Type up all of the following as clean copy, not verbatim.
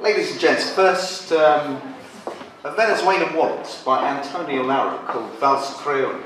Ladies and gents, first a Venezuelan waltz by Antonio Lara called Valse Creole.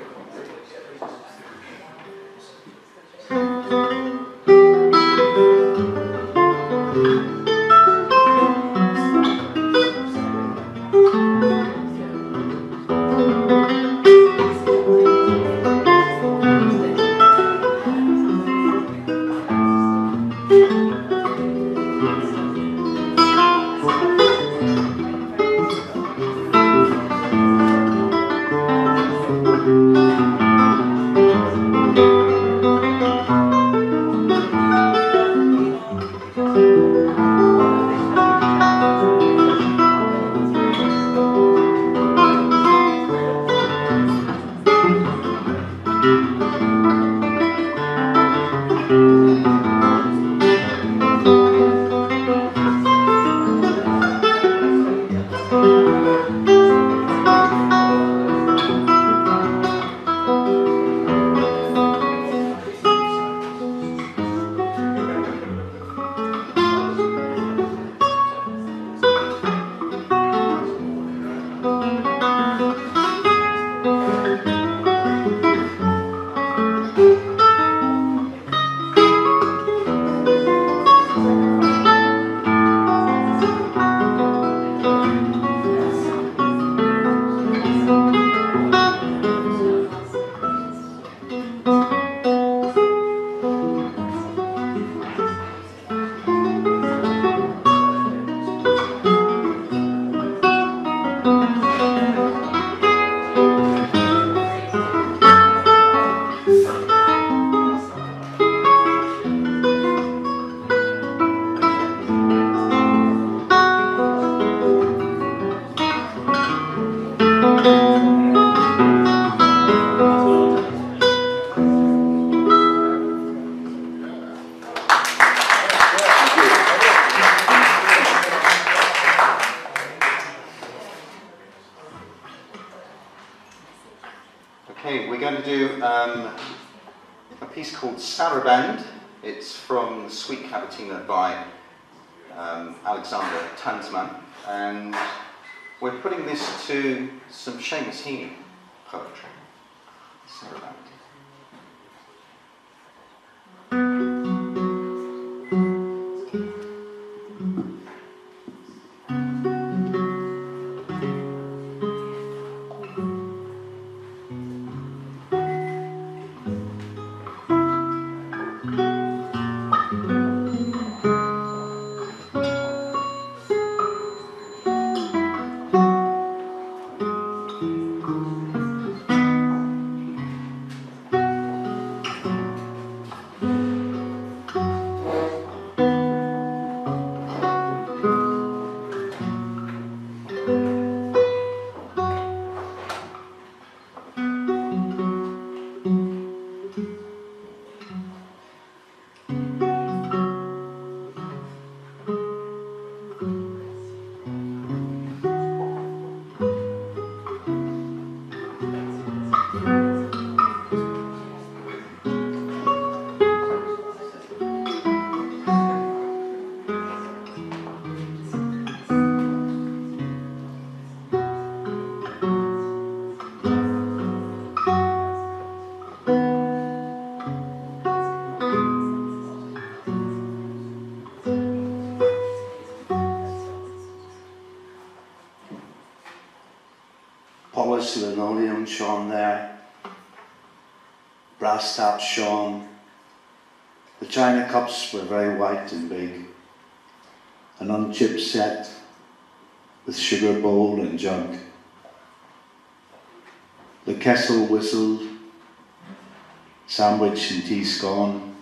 Okay, we're going to do a piece called Saraband. It's from the Suite Cavatina by Alexander Tansman, and we're putting this to some Seamus Heaney poetry. Saraband. Polished linoleum shone there, brass taps shone. The china cups were very white and big, an unchipped set with sugar bowl and jug. The kettle whistled, sandwich and tea scone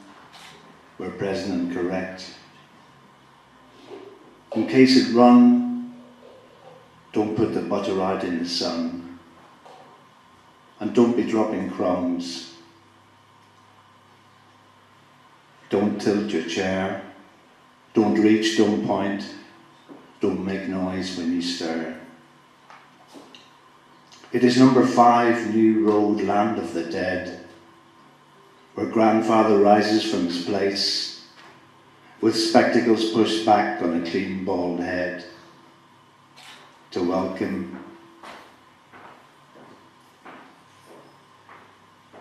were present and correct. In case it run, don't put the butter out in the sun. And don't be dropping crumbs. Don't tilt your chair. Don't reach, don't point. Don't make noise when you stir. It is number 5 New Road, Land of the Dead, where grandfather rises from his place with spectacles pushed back on a clean bald head, to welcome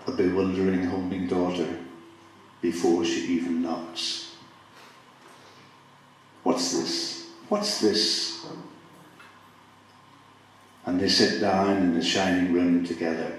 a bewildering homing daughter before she even knocks. What's this? What's this? And they sit down in the shining room together.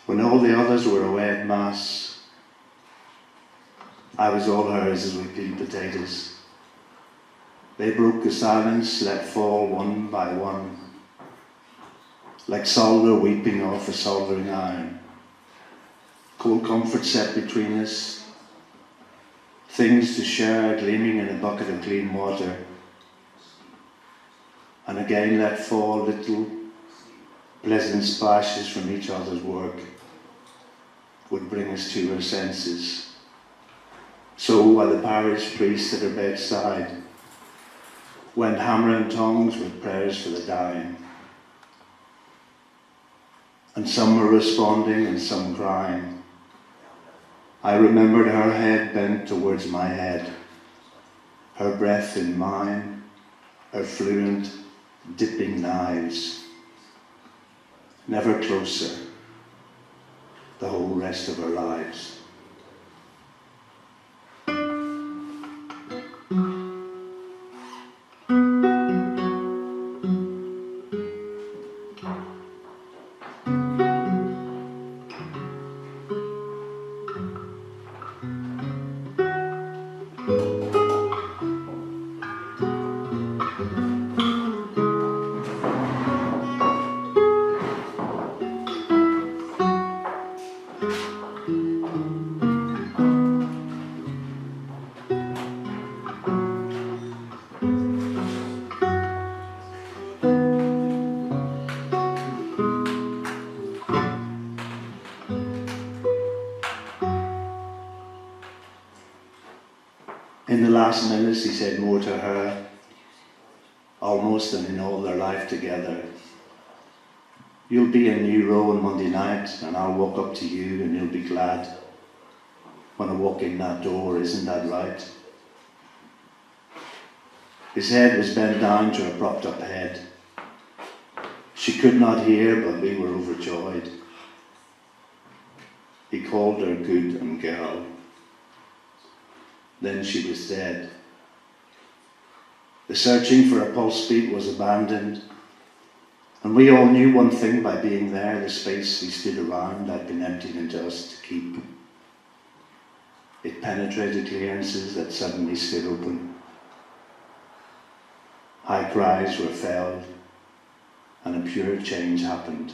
When all the others were away at Mass, I was all hers as we peeled potatoes. They broke the silence, let fall one by one, like solder weeping off a soldering iron. Cold comfort set between us, things to share gleaming in a bucket of clean water, and again let fall little pleasant splashes from each other's work would bring us to our senses. So while the parish priest at her bedside went hammering tongues with prayers for the dying, and some were responding and some crying, I remembered her head bent towards my head, her breath in mine, her fluent dipping knives, never closer the whole rest of her lives. In the last minutes he said more to her, almost than in all their life together. You'll be in New Row on Monday night, and I'll walk up to you and you'll be glad when I walk in that door, isn't that right? His head was bent down to her propped up head. She could not hear, but we were overjoyed. He called her good and girl. Then she was dead. The searching for a pulse beat was abandoned, and we all knew one thing by being there: the space we stood around had been emptied into us to keep. It penetrated clearances that suddenly stood open. High cries were felled, and a pure change happened.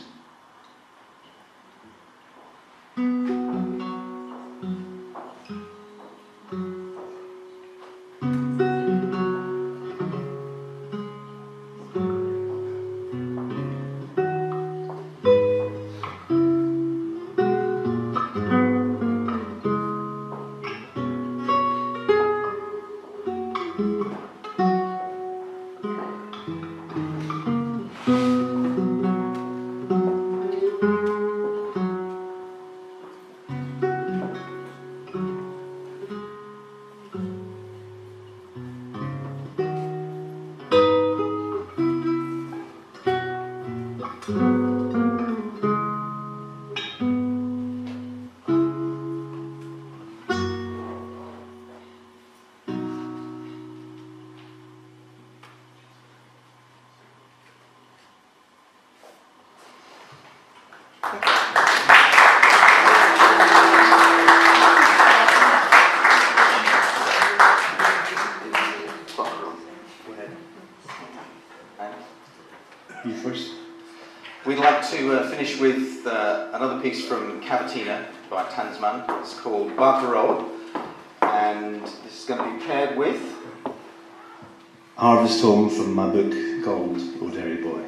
You first. We'd like to finish with another piece from Cavatina by Tansman. It's called Barcarolle, and this is going to be paired with Harvest Home from my book called O Derry Boy.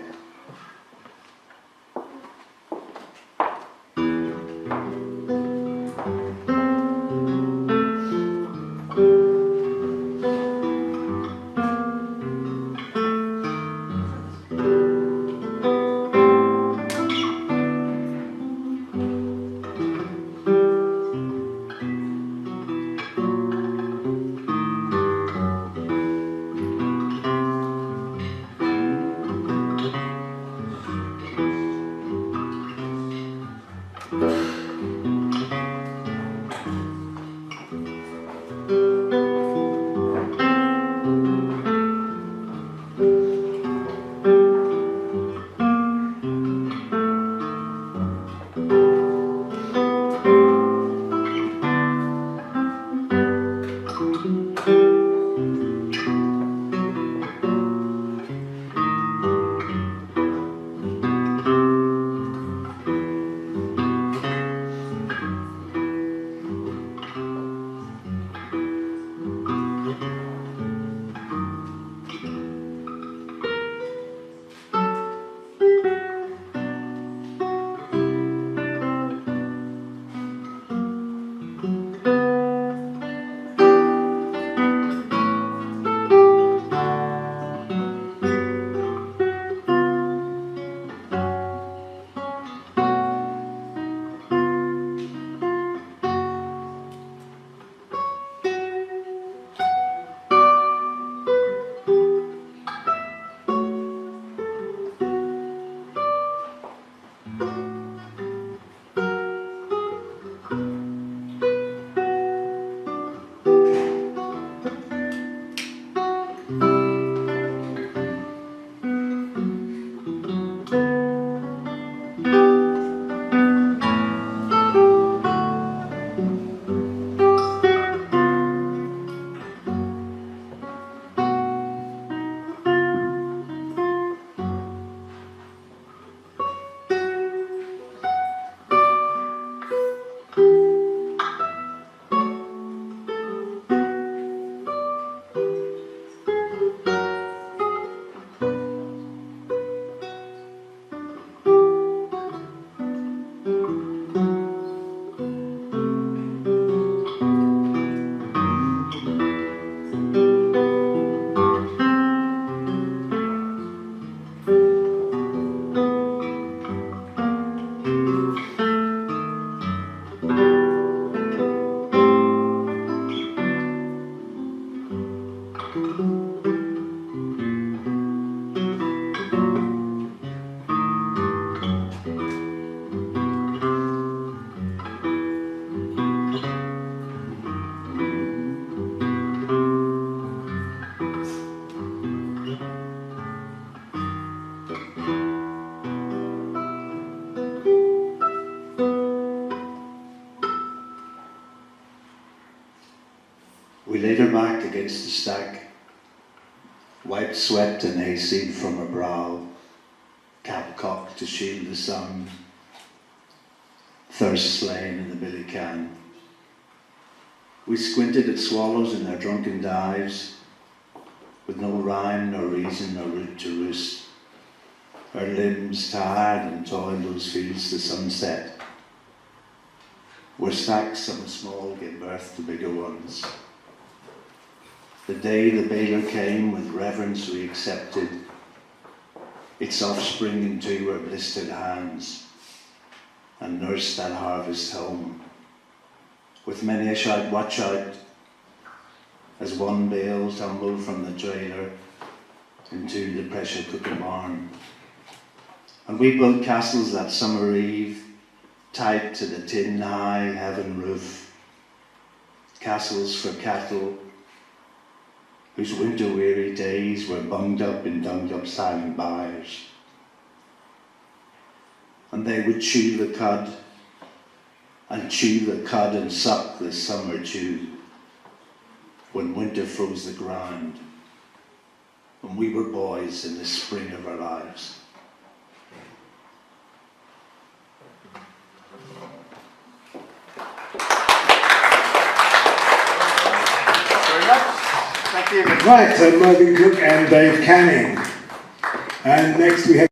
We laid her back against the stack, wiped sweat and hayseed from her brow, cap cocked to shield the sun, thirst slain in the billy can. We squinted at swallows in their drunken dives, with no rhyme nor reason nor route to roost. Our limbs tired and toiled those fields to sunset, where stacks something small gave birth to bigger ones. The day the baler came, with reverence we accepted its offspring into our blistered hands, and nursed that harvest home. With many a shout, watch out, as one bale tumbled from the trailer into the pressure cooking barn. And we built castles that summer eve, tied to the tin high heaven roof, castles for cattle whose winter-weary days were bunged up in dunged-up silent byres. and they would chew the cud, and chew the cud and suck the summer dew, when winter froze the ground, and we were boys in the spring of our lives. Thank you. Right, so Mervyn Cooke and Dave Canning. And next we have